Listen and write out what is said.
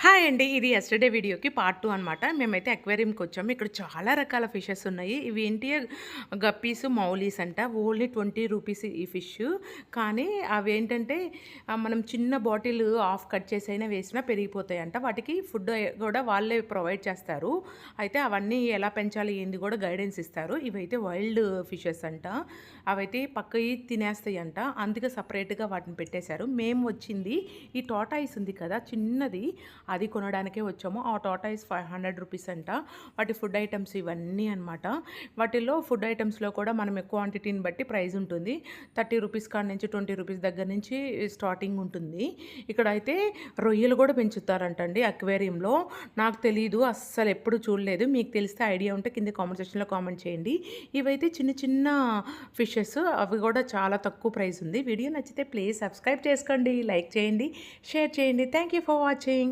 Hi అండి. ఇది yesterday వీడియోకి పార్ట్ 2 అనమాట. మేమైతే అక్వేరియంకొచ్చాము. ఇక్కడ చాలా రకాల ఫిషెస్ ఉన్నాయి. ఇవి ఏంటి గప్పీస్, మౌలీస్ అంట. ఓన్లీ 20 రూపీస్ ఈ ఫిష్. కానీ అవేంటంటే మనం చిన్న బాటిల్ హాఫ్ కట్ చేసైనా వేసినా పెరిగిపోతాయంట. వాటికి ఫుడ్ కూడా వాళ్ళే ప్రొవైడ్ చేస్తారు. అయితే అవన్నీ ఎలా పెంచాలి ఏంది కూడా గైడెన్స్ ఇస్తారు. ఇవైతే వైల్డ్ ఫిషెస్ అంట. అవైతే పక్కయి తినేస్తాయంట. అందుకే సపరేట్‌గా వాటిని పెట్టేశారు. మేము వచ్చింది ఈ టార్టాయిస్ ఉంది కదా చిన్నది, అది కొనడానికే వచ్చాము. ఆ టార్టాయిస్ 500 రూపీస్ అంట. వాటి ఫుడ్ ఐటమ్స్ ఇవన్నీ అనమాట. వాటిల్లో ఫుడ్ ఐటమ్స్లో కూడా మనం క్వాంటిటీని బట్టి ప్రైస్ ఉంటుంది. 30 రూపీస్ కాడ నుంచి 20 రూపీస్ దగ్గర నుంచి స్టార్టింగ్ ఉంటుంది. ఇక్కడైతే రొయ్యలు కూడా పెంచుతారంటండి అక్వేరియంలో. నాకు తెలీదు, అస్సలు ఎప్పుడు చూడలేదు. మీకు తెలిస్తే ఐడియా ఉంటే కింద కామెంట్ సెక్షన్లో కామెంట్ చేయండి. ఇవైతే చిన్న చిన్న ఫిషెస్, అవి కూడా చాలా తక్కువ ప్రైస్ ఉంది. వీడియో నచ్చితే ప్లీజ్ సబ్స్క్రైబ్ చేసుకోండి, లైక్ చేయండి, షేర్ చేయండి. Thank you for watching.